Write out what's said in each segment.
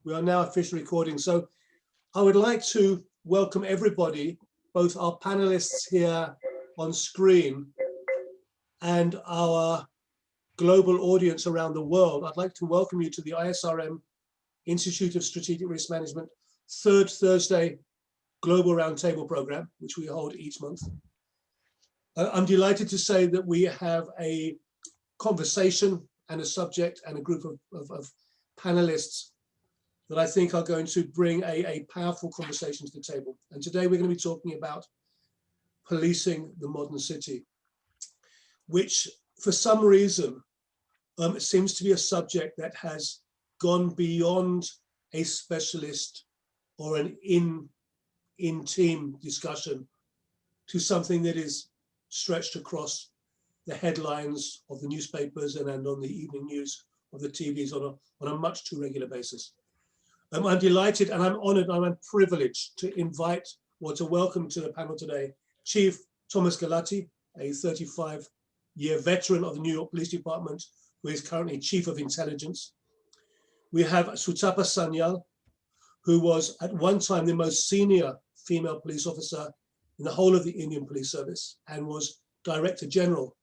We are now officially recording. So I would like to welcome everybody, both our panelists here on screen and our global audience around the world. I'd like to welcome you to the ISRM Institute of Strategic Risk Management third Thursday Global Roundtable program, which we hold each month. I'm delighted to say that we have a conversation and a subject and a group of panelists that I think are going to bring a powerful conversation to the table. And today we're going to be talking about policing the modern city, which for some reason it seems to be a subject that has gone beyond a specialist or an in-team discussion to something that is stretched across the headlines of the newspapers and on the evening news of the TVs on a much too regular basis. I'm delighted and I'm honored and I'm privileged to invite or to welcome to the panel today Chief Thomas Galetti, a 35-year veteran of the New York Police Department, who is currently Chief of Intelligence. We have Sutapa Sanyal, who was at one time the most senior female police officer in the whole of the Indian Police Service and was Director General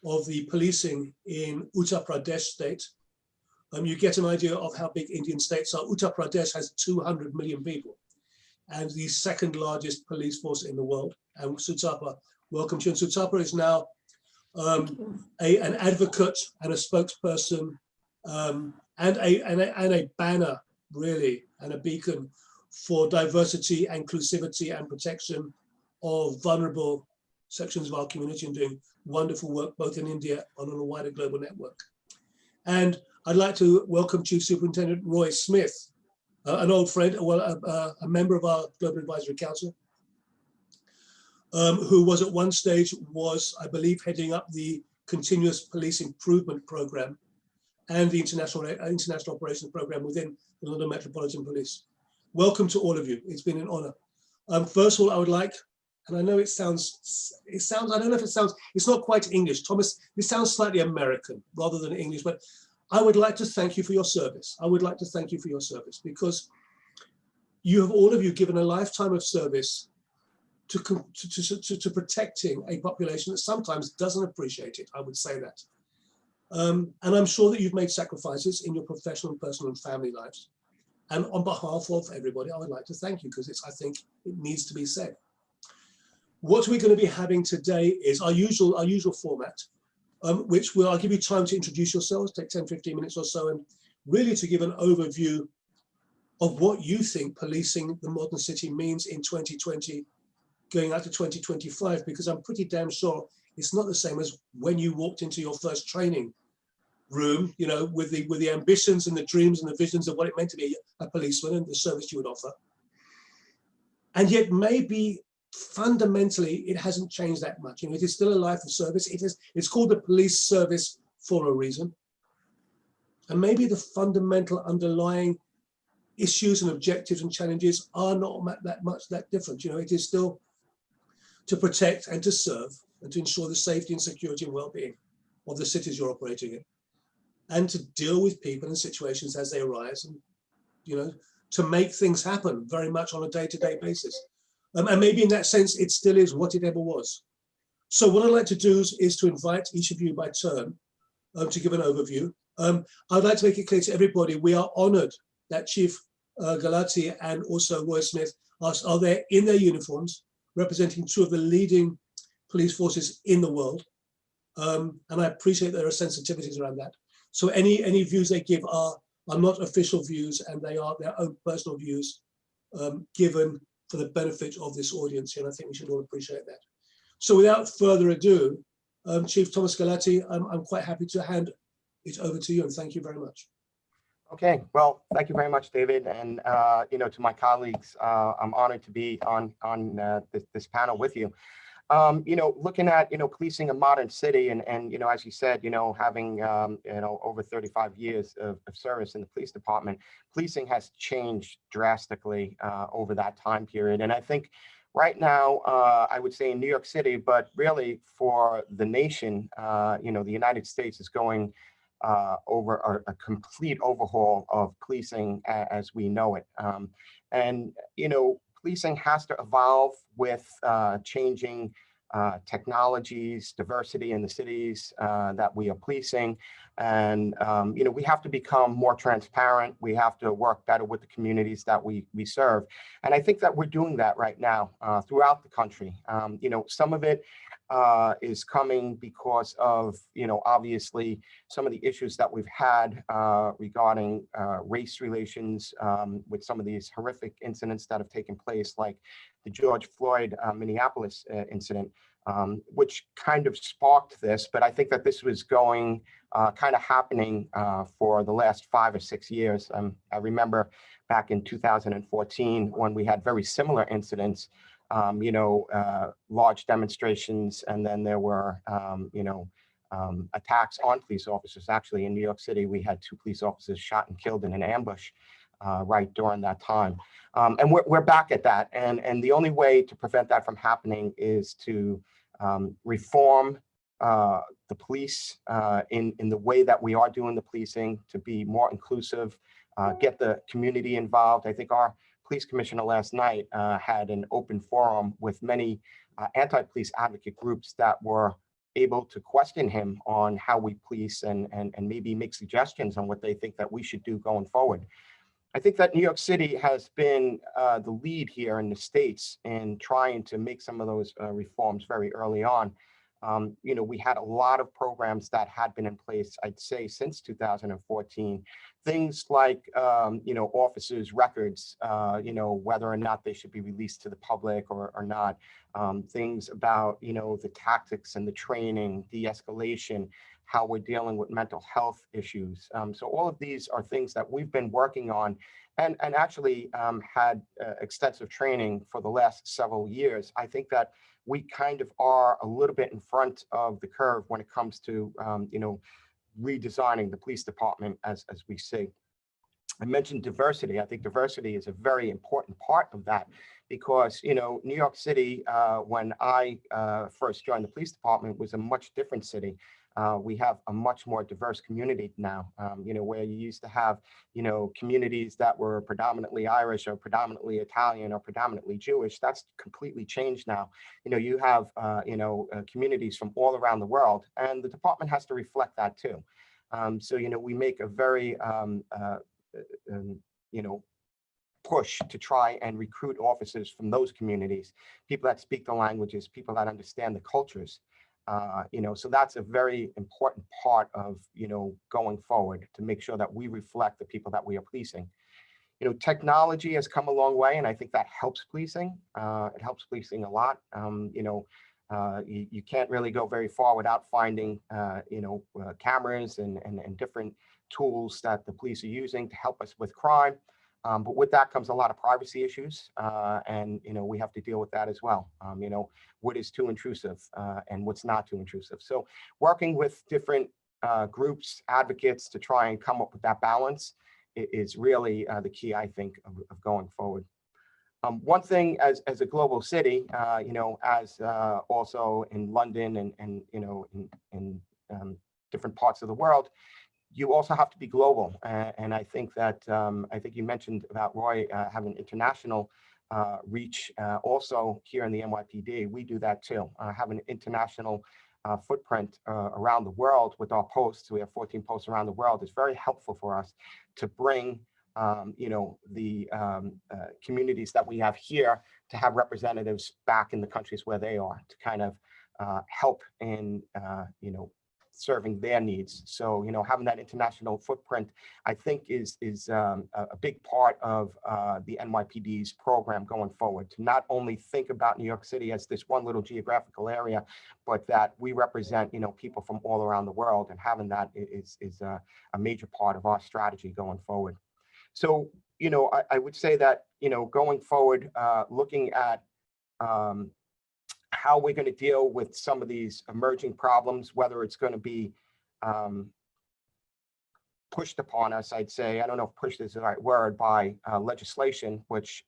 of the policing in Uttar Pradesh state. You get an idea of how big Indian states are. Uttar Pradesh has 200 million people and the second largest police force in the world. And Sutapa, welcome to you. And Sutapa is now an advocate and a spokesperson and a banner, really, and a beacon for diversity, inclusivity, and protection of vulnerable sections of our community, and doing wonderful work both in India and on a wider global network. And I'd like to welcome Chief Superintendent Roy Smith, an old friend, a member of our Global Advisory Council, who was at one stage I believe, heading up the Continuous Police Improvement Program and the International Operations Program within the London Metropolitan Police. Welcome to all of you. It's been an honor. First of all, I would like, and I know it sounds, I don't know if it sounds, it's not quite English. Thomas, this sounds slightly American rather than English, but I would like to thank you for your service. I would like to thank you for your service because you have all of you given a lifetime of service to protecting a population that sometimes doesn't appreciate it. I would say that. And I'm sure that you've made sacrifices in your professional, personal, and family lives. And on behalf of everybody, I would like to thank you because I think it needs to be said. What we're going to be having today is our usual format, which I'll give you time to introduce yourselves, take 10, 15 minutes or so, and really to give an overview of what you think policing the modern city means in 2020, going out to 2025, because I'm pretty damn sure it's not the same as when you walked into your first training room, you know, with the ambitions and the dreams and the visions of what it meant to be a policeman and the service you would offer. And yet maybe fundamentally it hasn't changed that much. You know, it is still a life of service. It's called the police service for a reason. And maybe the fundamental underlying issues and objectives and challenges are not that different. You know, it is still to protect and to serve and to ensure the safety and security and well-being of the cities you're operating in, and to deal with people and situations as they arise, and, you know, to make things happen very much on a day-to-day basis. And maybe in that sense, it still is what it ever was. So what I'd like to do is to invite each of you by turn to give an overview. I'd like to make it clear to everybody, we are honored that Chief Galati and also Roy Smith are there in their uniforms, representing two of the leading police forces in the world. And I appreciate there are sensitivities around that. So any views they give are not official views, and they are their own personal views given for the benefit of this audience, and I think we should all appreciate that. So without further ado, Chief Thomas Galati, I'm quite happy to hand it over to you, and thank you very much. Okay, well, thank you very much, David, and you know, to my colleagues, I'm honored to be on this panel with you. You know, looking at, you know, policing a modern city, and you know, as you said, you know, having you know, over 35 years of service in the police department, policing has changed drastically over that time period. And I think right now, I would say in New York City, but really for the nation, you know, the United States is going over a complete overhaul of policing as we know it. And, you know, policing has to evolve with changing technologies, diversity in the cities that we are policing. And, you know, we have to become more transparent. We have to work better with the communities that we serve. And I think that we're doing that right now throughout the country. You know, some of it is coming because of, you know, obviously some of the issues that we've had regarding race relations with some of these horrific incidents that have taken place, like the George Floyd Minneapolis incident, which kind of sparked this. But I think that this was going kind of happening for the last 5 or 6 years. I remember back in 2014 when we had very similar incidents, you know, large demonstrations, and then there were, you know, attacks on police officers. Actually, in New York City, we had 2 police officers shot and killed in an ambush right during that time. And we're back at that. And the only way to prevent that from happening is to reform the police in the way that we are doing the policing, to be more inclusive, get the community involved. I think our police commissioner last night had an open forum with many anti-police advocate groups that were able to question him on how we police and maybe make suggestions on what they think that we should do going forward. I think that New York City has been the lead here in the States in trying to make some of those reforms very early on. You know, we had a lot of programs that had been in place, I'd say, since 2014. Things like, you know, officers' records, you know, whether or not they should be released to the public or not. Things about, you know, the tactics and the training, de-escalation, how we're dealing with mental health issues. So all of these are things that we've been working on and actually had extensive training for the last several years. I think that we kind of are a little bit in front of the curve when it comes to, you know, redesigning the police department as we see. I mentioned diversity. I think diversity is a very important part of that because, you know, New York City, when I first joined the police department, was a much different city. We have a much more diverse community now, you know, where you used to have, you know, communities that were predominantly Irish or predominantly Italian or predominantly Jewish. That's completely changed now. You know, you have, you know, communities from all around the world, and the department has to reflect that too. So, you know, we make a very, you know, push to try and recruit officers from those communities, people that speak the languages, people that understand the cultures. You know, so that's a very important part of, you know, going forward to make sure that we reflect the people that we are policing. You know, technology has come a long way, and I think that helps policing. It helps policing a lot. You know, you can't really go very far without finding, you know, cameras and different tools that the police are using to help us with crime. But with that comes a lot of privacy issues, and, you know, we have to deal with that as well. You know, what is too intrusive and what's not too intrusive. So working with different groups, advocates to try and come up with that balance is really the key, I think, of going forward. One thing as a global city, you know, as also in London and you know, in different parts of the world, you also have to be global. And I think that, I think you mentioned about Roy having international reach also here in the NYPD. We do that too, have an international footprint around the world with our posts. We have 14 posts around the world. It's very helpful for us to bring, you know, the communities that we have here to have representatives back in the countries where they are to kind of help in, you know, serving their needs. So, you know, having that international footprint, I think is a big part of the NYPD's program going forward, to not only think about New York City as this one little geographical area, but that we represent, you know, people from all around the world, and having that is a major part of our strategy going forward. So, you know, I would say that, you know, going forward, looking at how we're going to deal with some of these emerging problems, whether it's going to be pushed upon us, I'd say, I don't know if pushed is the right word, by legislation, which,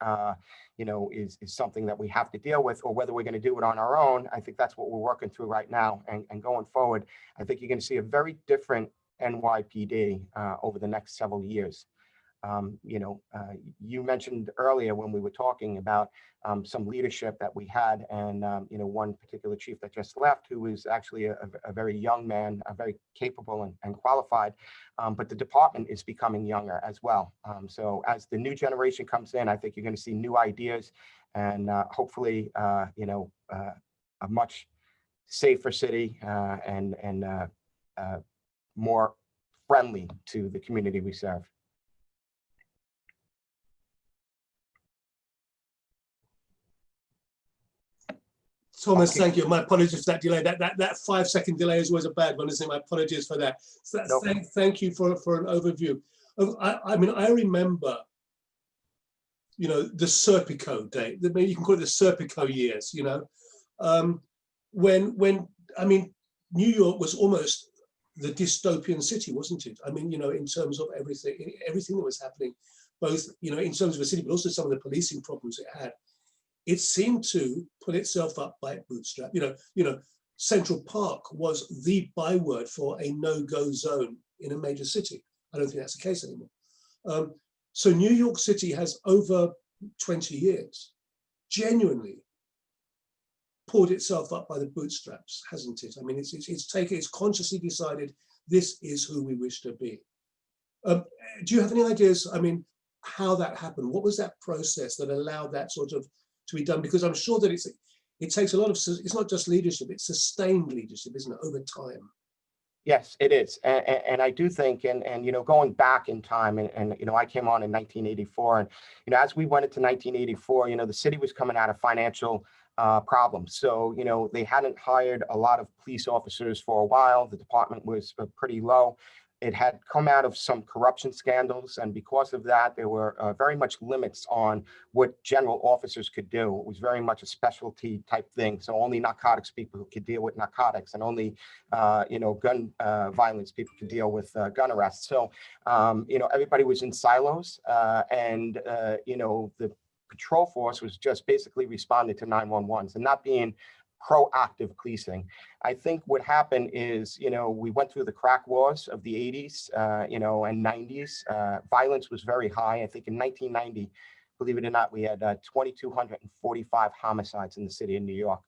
you know, is something that we have to deal with, or whether we're going to do it on our own. I think that's what we're working through right now. And going forward, I think you're going to see a very different NYPD over the next several years. You mentioned earlier when we were talking about some leadership that we had, and one particular chief that just left, who was actually a very young man, very capable and qualified, but the department is becoming younger as well. So as the new generation comes in, I think you're going to see new ideas, and hopefully, a much safer city and more friendly to the community we serve. Thomas, thank you. My apologies for that delay. That 5-second delay is always a bad one, isn't it? My apologies for that. So Nope. Thank you for an overview. I mean, I remember, the Serpico day. Maybe you can call it the Serpico years. When I mean, New York was almost the dystopian city, wasn't it? I mean, in terms of everything that was happening, both in terms of the city, but also some of the policing problems it had. It seemed to pull itself up by its bootstrap. Central Park was the byword for a no-go zone in a major city. I don't think that's the case anymore. So New York City has over 20 years genuinely pulled itself up by the bootstraps, hasn't it? I mean, it's consciously decided this is who we wish to be. Do you have any ideas? I mean, how that happened? What was that process that allowed that sort of to be done? Because I'm sure that it takes a lot of, it's not just leadership, it's sustained leadership, isn't it, over time? Yes, it is. And I do think, and going back in time, and I came on in 1984, and as we went into 1984, the city was coming out of financial problems. So, they hadn't hired a lot of police officers for a while. The department was pretty low. It had come out of some corruption scandals, and because of that, there were very much limits on what general officers could do. It was very much a specialty type thing. So only narcotics people could deal with narcotics, and only gun violence people could deal with gun arrests. So everybody was in silos, and the patrol force was just basically responding to 911s and not being proactive policing. I think what happened is, we went through the crack wars of the 80s, and 90s. Violence was very high. I think in 1990, believe it or not, we had 2,245 homicides in the city of New York.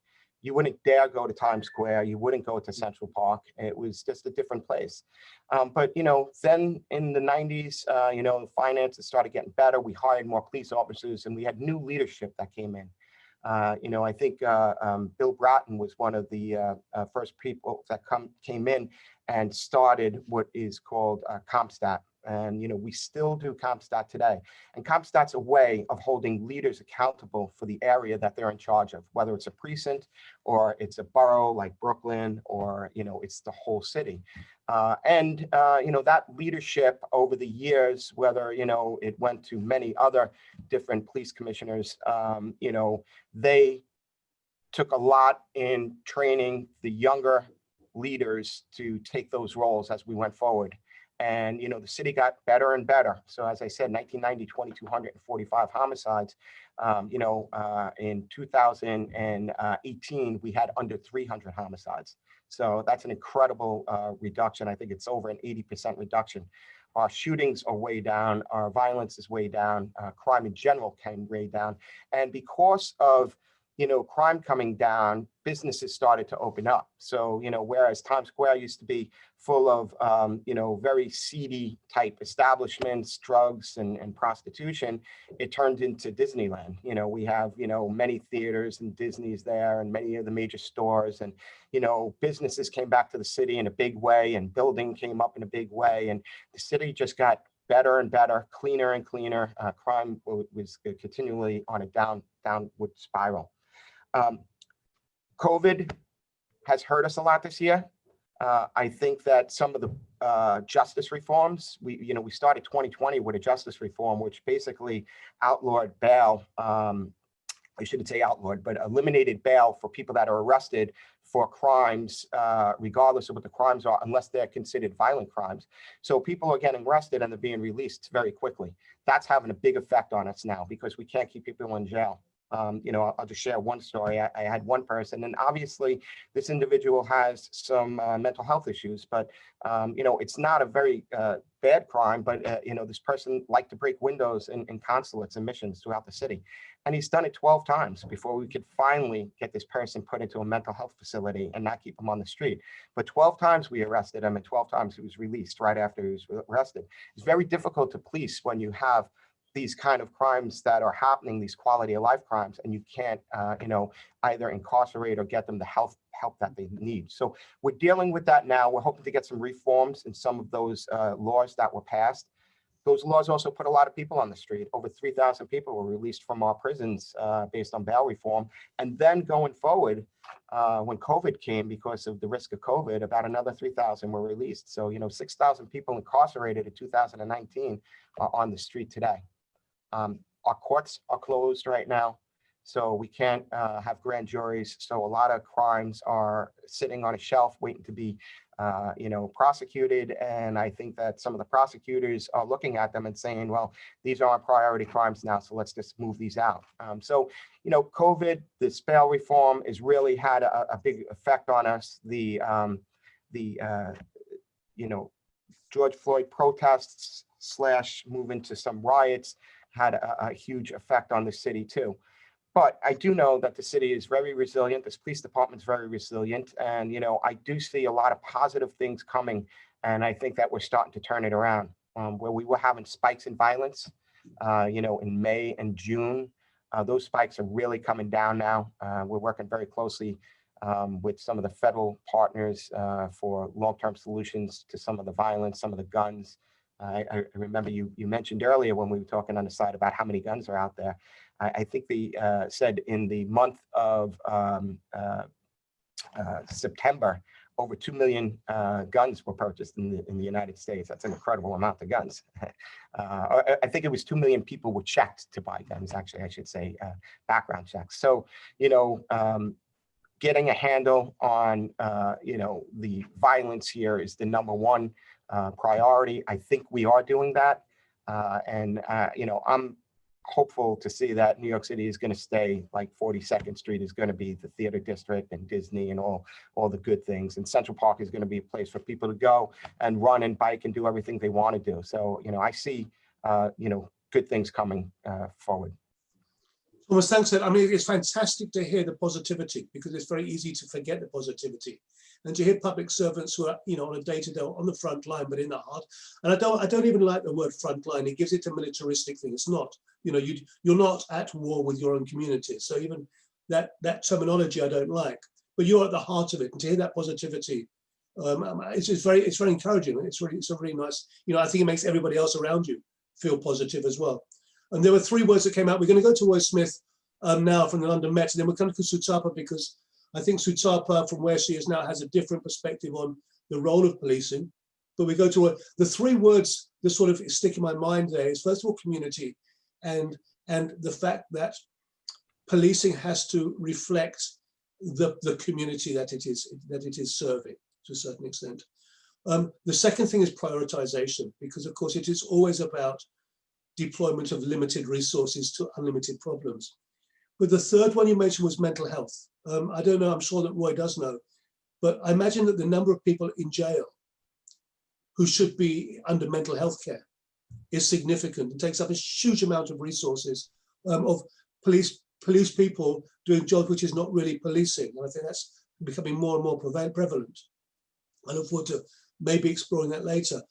You wouldn't dare go to Times Square. You wouldn't go to Central Park. It was just a different place. But, then in the 90s, finances started getting better. We hired more police officers, and we had new leadership that came in. I think Bill Bratton was one of the first people that came in and started what is called CompStat. And, we still do CompStat today. And CompStat's a way of holding leaders accountable for the area that they're in charge of, whether it's a precinct or it's a borough like Brooklyn, or, it's the whole city. That leadership over the years, whether, it went to many other different police commissioners, they took a lot in training the younger leaders to take those roles as we went forward. And, the city got better and better. So as I said, 1990, 2,245 homicides. In 2018, we had under 300 homicides. So that's an incredible reduction. I think it's over an 80% reduction. Our shootings are way down. Our violence is way down. Crime in general came way down. And because of crime coming down, businesses started to open up. So, whereas Times Square used to be full of, very seedy type establishments, drugs and prostitution, it turned into Disneyland. We have, many theaters and Disney's there, and many of the major stores, and, businesses came back to the city in a big way, and building came up in a big way. And the city just got better and better, cleaner and cleaner. Crime was continually on a downward spiral. COVID has hurt us a lot this year. I think that some of the justice reforms, we started 2020 with a justice reform, which basically outlawed bail. I shouldn't say outlawed, but eliminated bail for people that are arrested for crimes, regardless of what the crimes are, unless they're considered violent crimes. So people are getting arrested and they're being released very quickly. That's having a big effect on us now, because we can't keep people in jail. I'll just share one story. I had one person, and obviously this individual has some mental health issues, but it's not a very bad crime, but this person liked to break windows in consulates and missions throughout the city. And he's done it 12 times before we could finally get this person put into a mental health facility and not keep him on the street. But 12 times we arrested him, and 12 times he was released right after he was arrested. It's very difficult to police when you have these kind of crimes that are happening, these quality of life crimes, and you can't, either incarcerate or get them the help that they need. So we're dealing with that now. We're hoping to get some reforms in some of those laws that were passed. Those laws also put a lot of people on the street. Over 3,000 people were released from our prisons based on bail reform. And then going forward, when COVID came, because of the risk of COVID, about another 3,000 were released. So, 6,000 people incarcerated in 2019 are on the street today. Our courts are closed right now, so we can't have grand juries. So a lot of crimes are sitting on a shelf waiting to be prosecuted. And I think that some of the prosecutors are looking at them and saying, well, these are priority crimes now, so let's just move these out. COVID, this bail reform has really had a big effect on us. The George Floyd protests / move into some riots had a huge effect on the city too. But I do know that the city is very resilient. This police department is very resilient. And, I do see a lot of positive things coming. And I think that we're starting to turn it around. Where we were having spikes in violence, in May and June, those spikes are really coming down now. We're working very closely with some of the federal partners for long-term solutions to some of the violence, some of the guns. I remember you mentioned earlier when we were talking on the side about how many guns are out there. I think they said in the month of September, over 2 million guns were purchased in the United States. That's an incredible amount of guns. I think it was 2 million people were checked to buy guns, actually, I should say, background checks. So, getting a handle on, the violence here is the #1 priority. I think we are doing that. I'm hopeful to see that New York City is going to stay like 42nd Street is going to be the theater district and Disney and all the good things. And Central Park is going to be a place for people to go and run and bike and do everything they want to do. So, I see, good things coming forward. Thomas, thanks. I mean, it's fantastic to hear the positivity, because it's very easy to forget the positivity, and to hear public servants who are, on a day-to-day on the front line, but in the heart. And I don't even like the word front line. It gives it a militaristic thing. It's not. You're not at war with your own community. So even that terminology I don't like. But you're at the heart of it, and to hear that positivity, it's very encouraging. It's a really nice. I think it makes everybody else around you feel positive as well. And there were 3 words that came out. We're going to go to Roy Smith now from the London Met, and then we'll come to Sutapa, because I think Sutapa, from where she is now, has a different perspective on the role of policing. But we go to the 3 words that sort of stick in my mind there is, first of all, community, and the fact that policing has to reflect the community that it is serving to a certain extent. The second thing is prioritization, because of course it is always about deployment of limited resources to unlimited problems. But the third one you mentioned was mental health. I don't know, I'm sure that Roy does know, but I imagine that the number of people in jail who should be under mental health care is significant. It takes up a huge amount of resources of police people doing jobs which is not really policing. And I think that's becoming more and more prevalent. I look forward to maybe exploring that later.